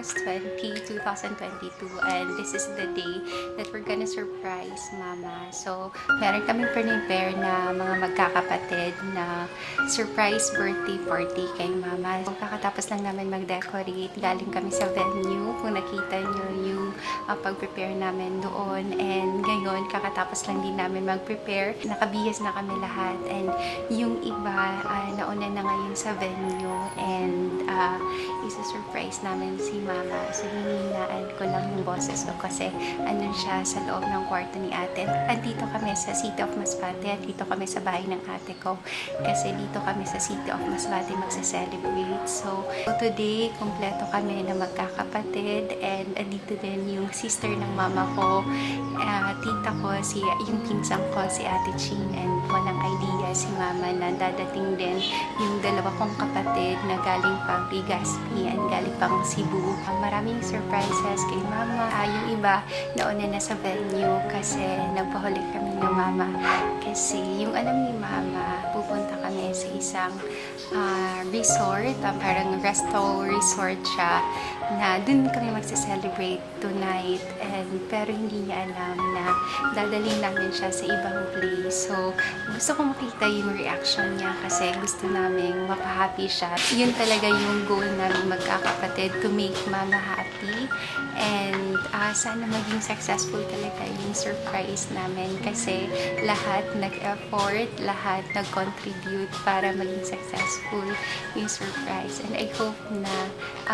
August 2022, and this is the day that we're gonna surprise Mama. So, meron kaming prepare na mga magkakapatid na surprise birthday party kay Mama. So, kakatapos lang namin mag-decorate. Galing kami sa venue. Kung nakita nyo yung pag-prepare namin doon. And ngayon, kakatapos lang din namin mag-prepare. Nakabihis na kami lahat. And yung iba, nauna na ngayon sa venue. And isa-surprise namin si Mama. So, hininaan ko lang yung boses ko kasi andun siya sa loob ng kwarto ni ate. Andito kami sa City of Masbate at dito kami sa bahay ng ate ko. Kasi dito kami sa City of Masbate magse-celebrate. So, today, kompleto kami na magkakapatid and andito din yung sister ng mama ko, tita ko, yung pinsang ko, si Ate Chin, and walang idea si Mama na dadating din yung dalawa kong kapatid na galing pang Legazpi and galing pang Cebu. Maraming surprises kay Mama. Yung iba nauna na sa venue kasi nagpahuli kami ng Mama. Kasi yung alam ni Mama, pupunta kami sa isang resort, parang resto resort siya, na dun kami magse-celebrate tonight, and pero hindi niya alam na dadaling namin siya sa ibang place. So, gusto ko makita yung reaction niya kasi gusto namin mapahappy siya. Yun talaga yung goal namin magkakapatid, to make Mama happy, and sana maging successful talaga yung surprise namin kasi lahat nag-effort, lahat nag-contribute para maging successful yung surprise, and I hope na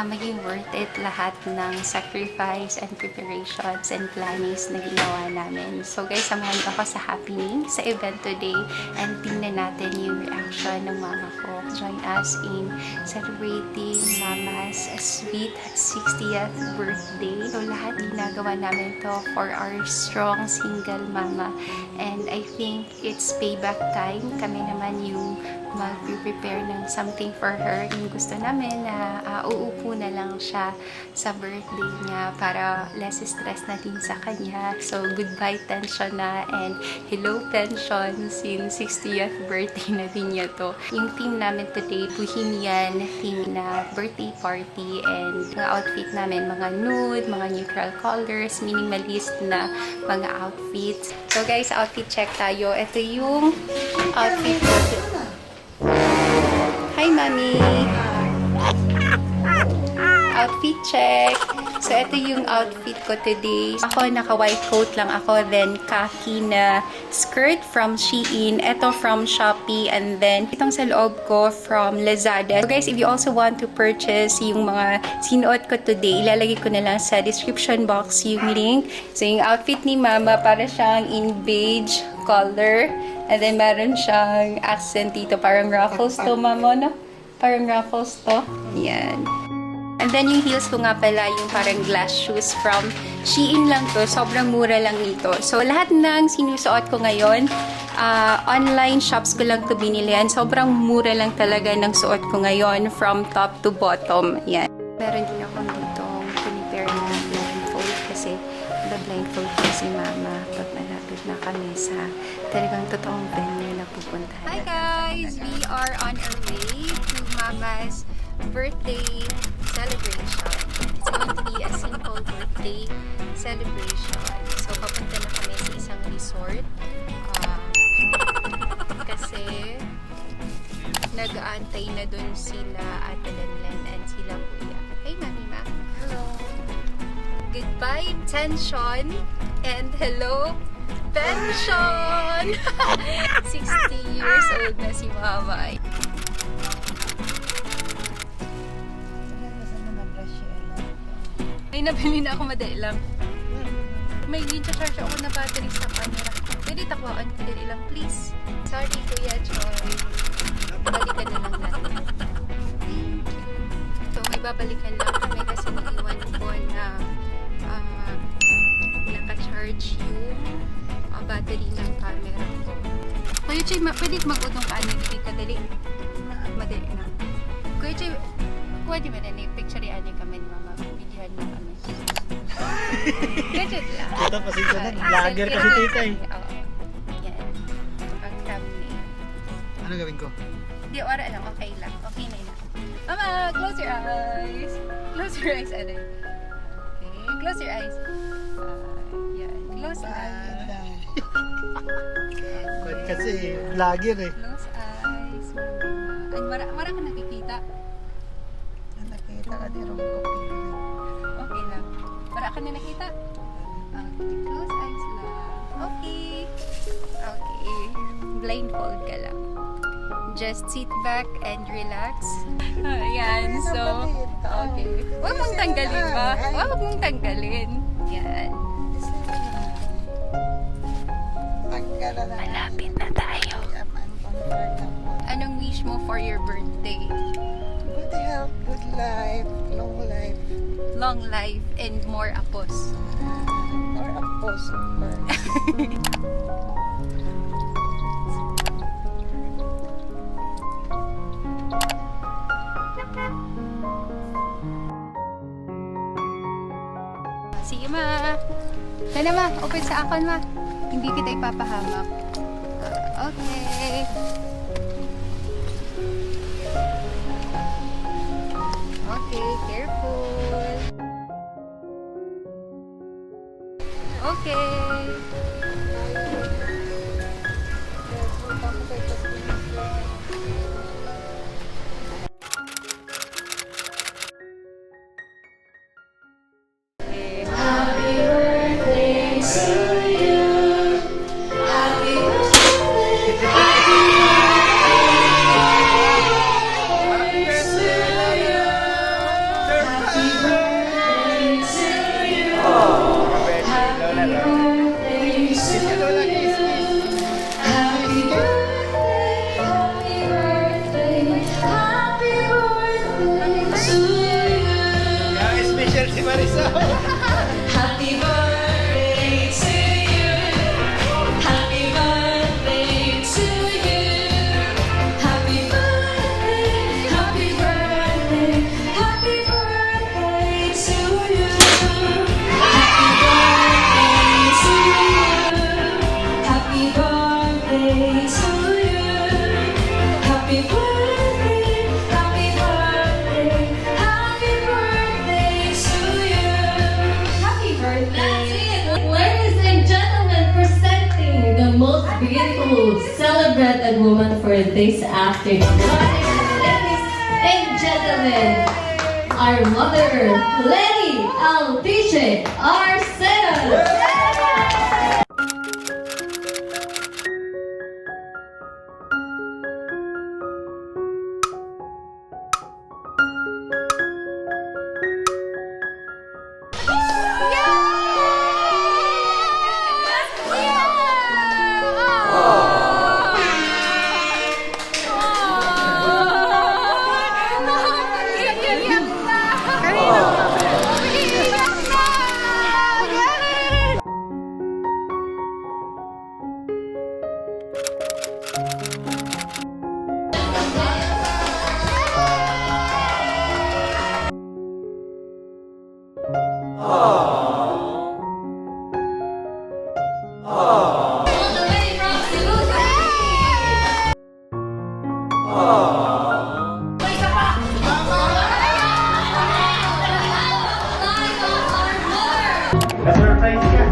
maging worth it lahat ng sacrifice and preparations and plannings na ginawa namin. So guys, samahan ako sa happening sa event today and tingnan natin yung reaction ng mama ko. Join us in celebrating Mama's sweet 60th birthday. So lahat ginagawa namin to for our strong single mama, and I think it's payback time. Kami naman yung mag-prepare ng something for her. Yung gusto namin na uupo na lang siya sa birthday niya para less stress na din sa kanya. So, goodbye tension na and hello tension since 60th birthday na din niya to. Yung theme namin today, Bohemian theme na birthday party, and mga outfit namin, mga nude, mga neutral colors, minimalist na mga outfits. So guys, outfit check tayo. Ito yung outfit ko. Hi, Mami! Outfit check! So, ito yung outfit ko today. Ako, naka-white coat lang ako. Then, khaki na skirt from Shein. Ito from Shopee. And then, itong sa loob ko from Lazada. So, guys, if you also want to purchase yung mga sinuot ko today, ilalagay ko na lang sa description box yung link. So, yung outfit ni Mama, para siyang in beige color. And then, meron siyang accent dito. Parang ruffles to, Mama, no? Parang ruffles to. Yan. And then, yung heels ko nga pala, yung parang glass shoes from Shein lang to. Sobrang mura lang nito. So, lahat ng sinusuot ko ngayon, online shops ko lang to binili. And sobrang mura lang talaga ng suot ko ngayon from top to bottom. Yan. Meron din ako dito pinipare na blindfold kasi blindfold ko si Mama pag malapit na kami sa talagang totoong venue na pupuntahan. Hi guys! We are on our way to Mama's birthday celebration. It's going to be a simple birthday celebration. So, papunta na kami sa isang resort. Kasi nag-aantay na dun sila Ate Lenlen and sila Kuya. Hey, Mami Ma! Hello! Goodbye, tension! And hello, pension! 60 years old na si Mama. May nabili na ako, madali lang. May charge ako na battery sa camera. Pwede takwaan ko dali lang, please. Sorry, Kuya Joy. Balikan na lang natin. So, may babalikan lang kami kasi naiwan ko na naka-charge yung battery ng camera ko. Kuya Joy, pwede mag-udong ka na dito dali. Madali na. Kuya Joy, pwede ba na picture yan kami ni Mama? Bigyan mo kami. Gadget lang. Ito, pasensya na. Vlogger kasi tita eh. Oo. Yan. Pag-cam niya. Ano gawin ko? Hindi, ora lang. Okay lang. Okay na yun. Mama, close your eyes. Close your eyes, Ate. Close your eyes. Yan. Close eyes. Ba't kasi vlogger eh. Close eyes. Ay, wala ka nakikita. Nakita ka di rin ko. Okay lang. Wala ka na nakita? Okay. Close eyes lang. Okay. Okay. Blindfold ka lang. Just sit back and relax. Ayan. So, okay. Huwag mong tanggalin ba? Huwag mong tanggalin. Yan. Tanggalan na. Malapit na tayo. Anong wish mo for your birthday? Good health, good life, long life. Long life and more apos. Or a post. Sige ma. Sana ma, open sa akon ma. Hindi kita ipapahamak. Okay. Okay, careful. Okay. Special si Marisa. Happy birthday to you. Happy birthday to you. Happy birthday, happy birthday, happy birthday to you. Happy birthday to you. Happy birthday to you. Happy birthday, happy birthday, happy birthday to you. Happy birthday. Ladies and gentlemen, presenting the most beautiful celebrated woman for this afternoon. Ladies and gentlemen, our mother, Lady Alpiche Arcena. All the way from Cebu City. Line of our mother. Na-surprise ka.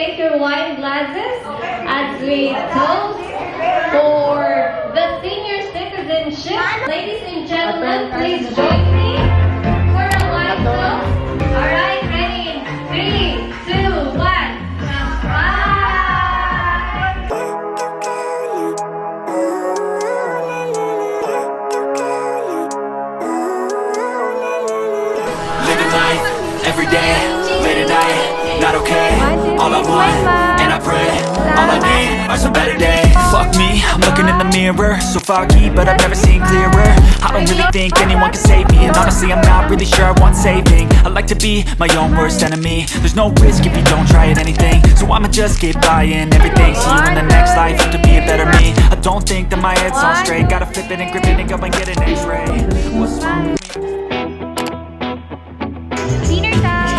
raise your wine glasses as we toast for the senior citizenship. Ladies and gentlemen, please join me for a wine toast. Alright, ready in 3, 2, 1. Bye! Living life, every day, late at night, not okay. All I want, and I pray, all I need are some better days. Fuck me, I'm looking in the mirror, so foggy, but I've never seen clearer. I don't really think anyone can save me, and honestly I'm not really sure I want saving. I like to be my own worst enemy. There's no risk if you don't try at anything, so I'ma just keep buying everything. See you in the next life, have to be a better me. I don't think that my head's on straight, gotta flip it and grip it and go and get an x-ray. What's wrong with me? Dinner time!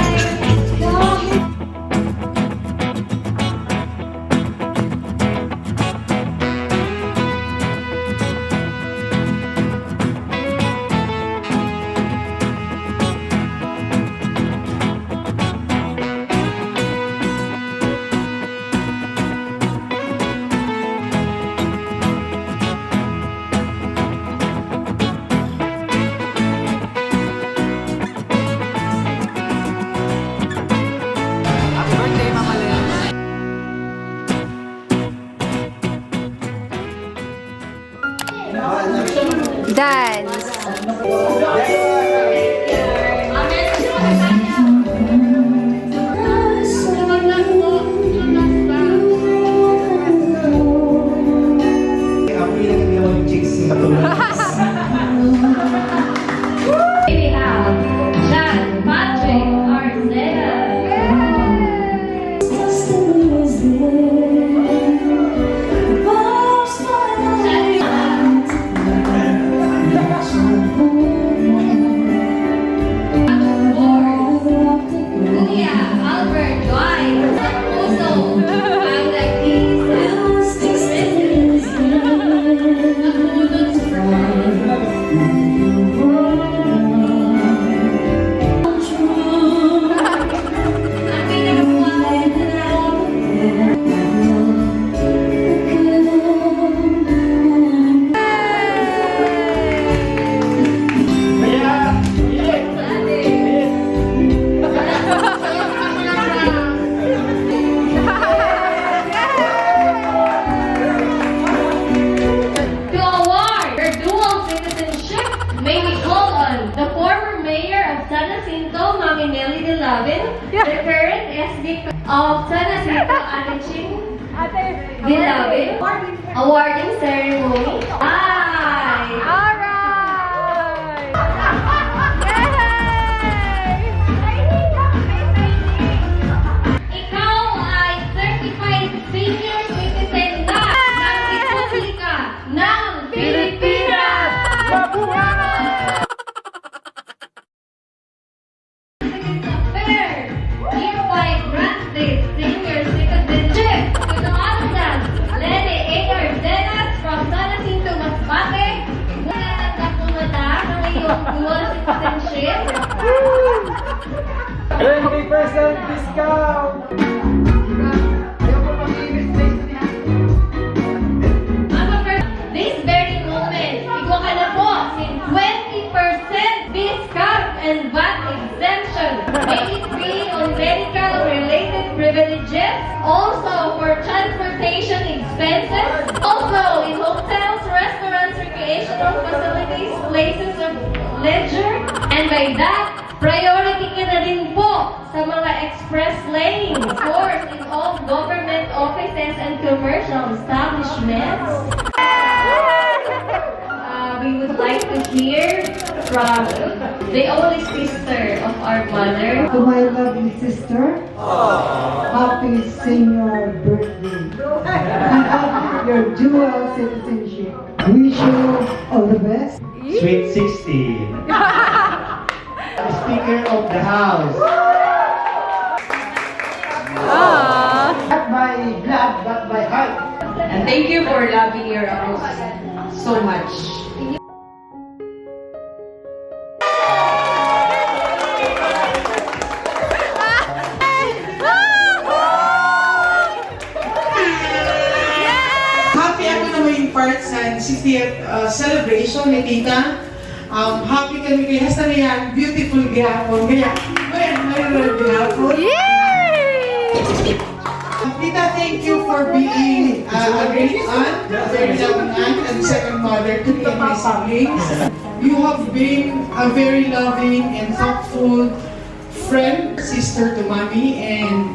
Dance! We have Jan, Patrick, Arzena. Kuya, Albert, Dwight, Puso, Panda To award her dual citizenship, may we call on the former mayor of San Jacinto, Mami Nelly De Lavin, the current SD of San Jacinto, Ate Ching De Lavin, awarding ceremony. Hi! Ikaw ay certified senior citizen na ng Republika ng Pilipinas! Fair, hereby granted senior citizenship to the honored Lenny A. Ardenas from San Jacinto, Masbate. Natatanggap mo na na ng iyong dual citizenship. 20% discount! This very moment, igwa ka na po sin 20% discount and VAT exemption. Make it free on medical related privileges. Also for transportation expenses. Also in hotels, restaurants, recreational facilities, places of leisure. And by that, priority ka na din po sa mga express lanes. Of course, in all government offices and commercial establishments. We would like to hear from the only sister of our mother. To my lovely sister, happy senior birthday. And happy your dual citizenship. Wish you all the best. Sweet 16. Speaker of the House. Not by blood, but by heart. And thank you for loving your house so much. part sa 60th celebration ni Tita. Happy kami kay hasta na yan, beautiful gihapon. Kaya, may gihapon. Tita, thank you for being a great aunt, a very loving aunt, and second mother to me and my siblings. You have been a very loving and thoughtful friend, sister to mommy, and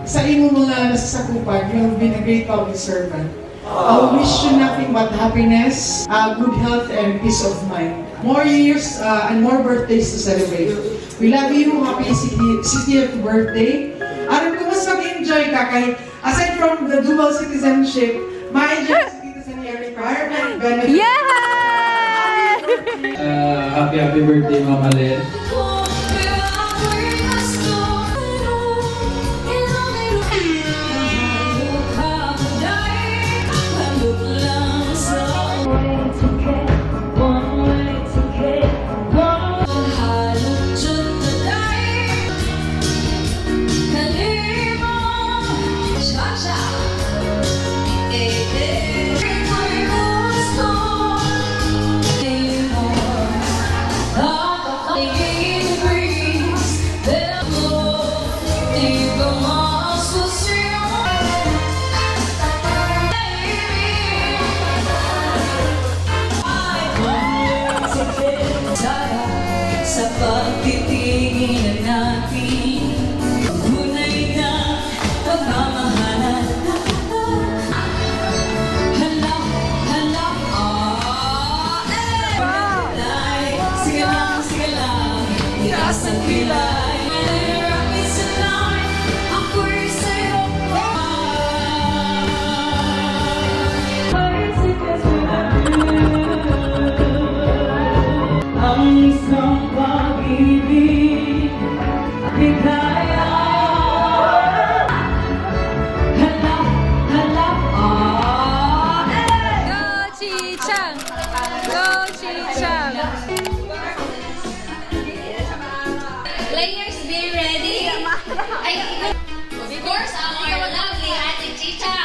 sa imo mga nasasakupan, you have been a great public servant. I wish you nothing but happiness, good health, and peace of mind. More years and more birthdays to celebrate. We love you. Happy 60th birthday. Alam ko mas mag-enjoy ka kahit aside from the dual citizenship, ma-enjoy sa citizen requirement. Happy birthday, Mama Len. Sa pagtitingin natin, tunay na pagmamahalan. Hala, sige lang, itaas ang kilay. Marami sa lahat, ako'y sa'yo. Ang isang pag-ibig di kaya. Go Chichang! Go Chichang! Players, be ready. Of course, our lovely Ate Chicha.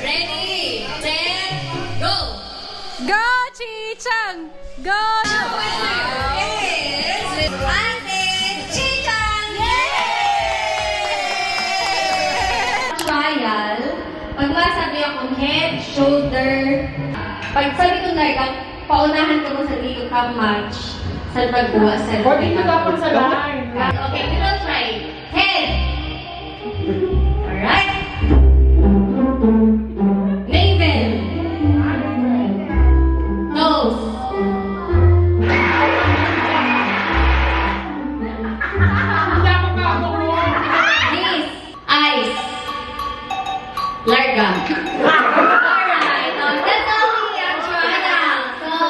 Ready, set, go. Go Chichang! Go! Is Ate Chicha. Trial. Pag masabi akong head, shoulder, pag sabi ko na ikaw, paunahan ko mo sa dito ka match sa pagbuwa sa Pwede ko dapat sa line. Okay, we will try. Head. Alright. Navel. Nose. Knees. Eyes. Larga. Alright, that's only a trial. So,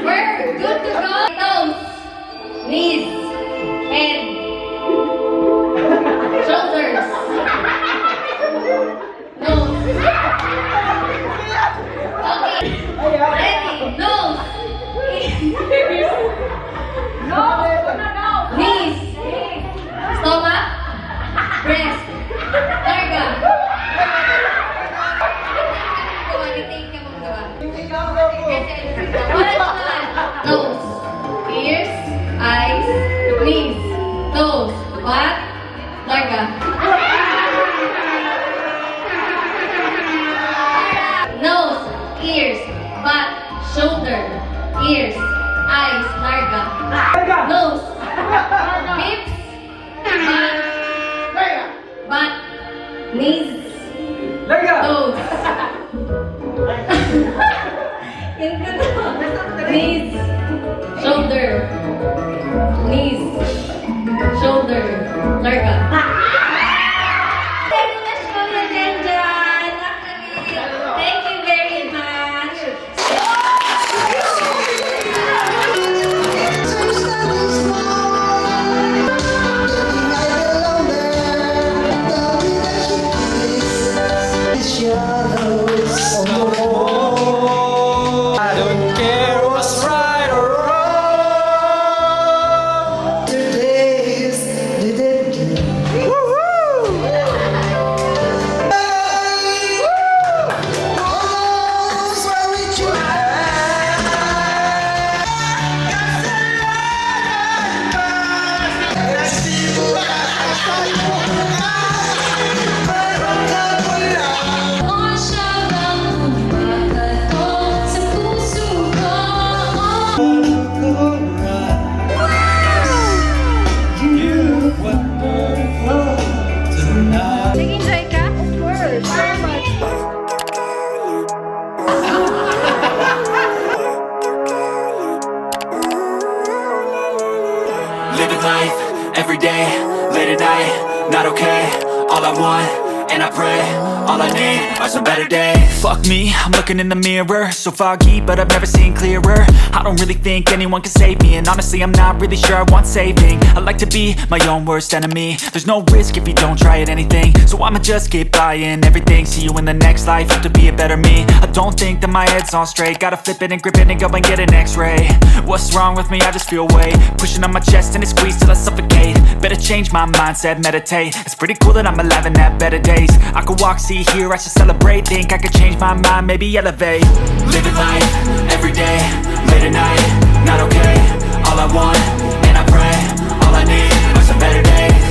we're good to go. Toes, knees, head, shoulders, nose. Okay, ready, nose, knees, stomach, breast, larga. Nose, ears, eyes, knees, toes, butt, larga. Nose, ears, butt, shoulder, ears, eyes, larga. Nose, hips, butt, knees, toes. Knees, shoulder, knees, shoulder, larga. Thank you very much. I don't care what's right or wrong. Today's the day. Nag-enjoy ka? Of course. Very much. Living life, every day, late at night, not okay. All I want, and I pray, all I need are some better days. Fuck me, I'm looking in the mirror, so foggy, but I've never seen clearer. I don't really think anyone can save me, and honestly I'm not really sure I want saving. I like to be my own worst enemy. There's no risk if you don't try at anything, so I'ma just keep buying everything. See you in the next life, have to be a better me. I don't think that my head's on straight, gotta flip it and grip it and go and get an x-ray. What's wrong with me? I just feel weight pushing on my chest and it squeezes till I suffocate. Better change my mindset, meditate. It's pretty cool that I'm alive and have better days. I could walk, see, hear, I should celebrate. Think I could change my mind, maybe elevate. Living life, every day, late at night, not okay. All I want, and I pray, all I need are some better days.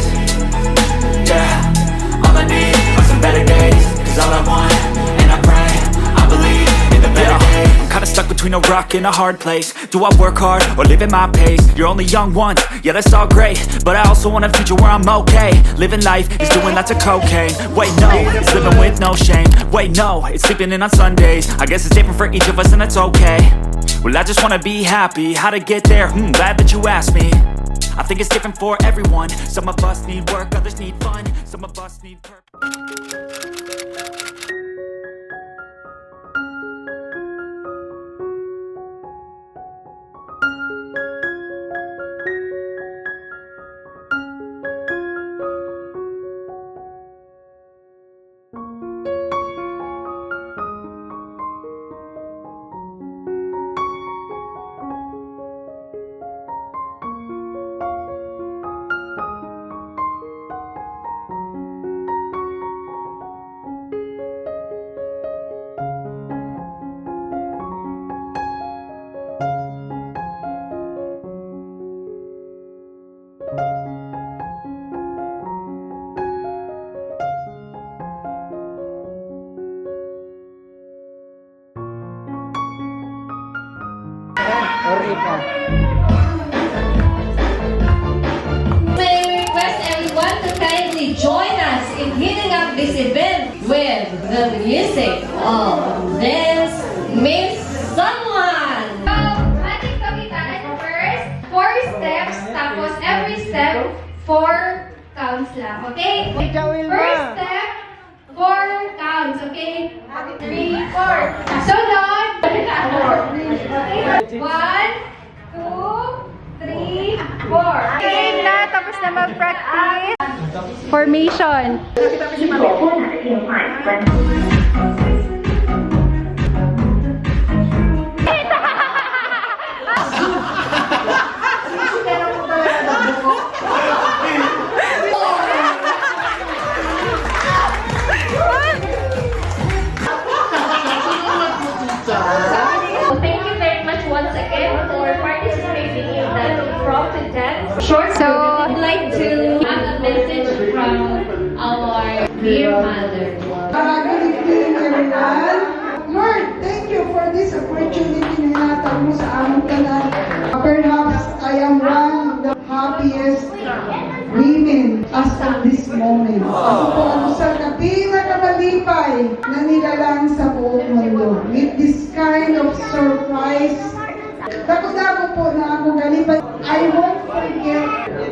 Yeah, all I need are some better days. Cause all I want, and I pray, I believe in the better days. I'm kinda stuck between a rock and a hard place. Do I work hard or live at my pace? You're only young once, yeah that's all great, but I also want a future where I'm okay. Living life is doing lots of cocaine. Wait no, it's living with no shame. Wait no, it's sleeping in on Sundays. I guess it's different for each of us and that's okay. Well I just wanna be happy, how to get there? Glad that you asked me. I think it's different for everyone. Some of us need work, others need fun. Some of us need purpose. May I request everyone to kindly join us in heating up this event with the music of Dance Miss Someone. So, ating kapitan first, 4 steps, tapos every step, 4 counts lang, okay? First step, 4 counts, okay? 3, 4. Sunod, 1, 2, 3, 4. Game na, tapos na mag-practice. Formation. Thank you very much once again for participating in that impromptu dance. Short, so we would like to have a message from our dear mother. Good evening, everyone. Lord, thank you for this opportunity na natag mo sa among tanan. Perhaps I am one of the happiest women as of this moment. Ako po ang usa ka pinakamalipay na nilalang sa buong mundo. With this kind of surprise, dako-dako po na ako galipay. I won't forget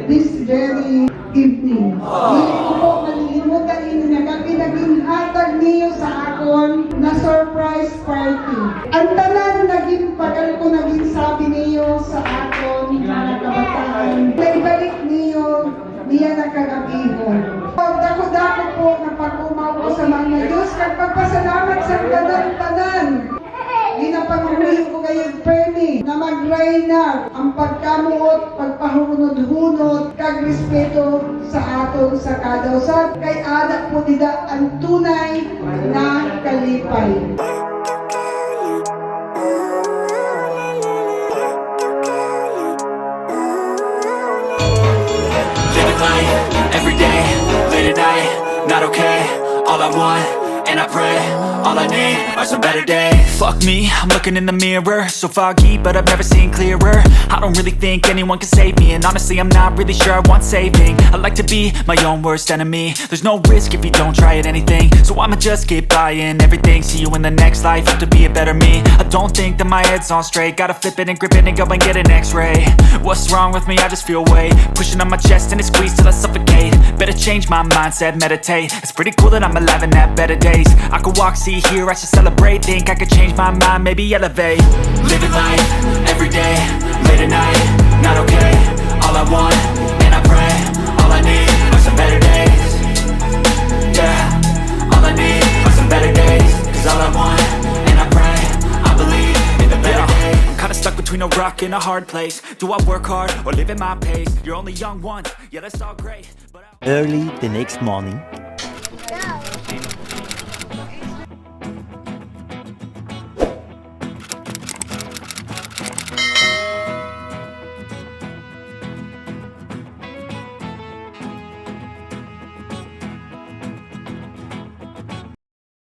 this very evening. Hindi ko po malilimutan ini na kami naging hatag niyo sa akon na surprise party. Ang tanan naging pagal ko naging sabi niyo sa akon mga kabataan. Naibalik niyo niya na kagabihon. Dako-dako po na pag-umaw ko sa mga Diyos kag pagpasalamat sa tanan-tanan. Ginapanguhin ko kayo, Perni, na mag-rayna ang pagkamuot, pagpahunod-hunod, kag respeto sa aton sa kadawsat, kay anak po nila ang tunay na kalipay. Living life, every day, late at night, not okay. All I want, and I pray. All I need are some better days. Fuck me, I'm looking in the mirror, so foggy, but I've never seen clearer. I don't really think anyone can save me, and honestly I'm not really sure I want saving. I like to be my own worst enemy. There's no risk if you don't try at anything, so I'ma just keep buying everything. See you in the next life, have to be a better me. I don't think that my head's on straight, gotta flip it and grip it and go and get an x-ray. What's wrong with me? I just feel weight pushing on my chest and it squeezes till I suffocate. Better change my mindset, meditate. It's pretty cool that I'm alive and have better days. I could walk, see, hear, I should celebrate. Think I could change my mind, maybe elevate. Living life, everyday, late at night, not okay. All I want, and I pray, all I need are some better days. Yeah, all I need are some better days. Cause all I want, and I pray, I believe in the better days. I'm kinda stuck between a rock and a hard place. Do I work hard or live at my pace? You're only young once, yeah that's all great, but Early the next morning,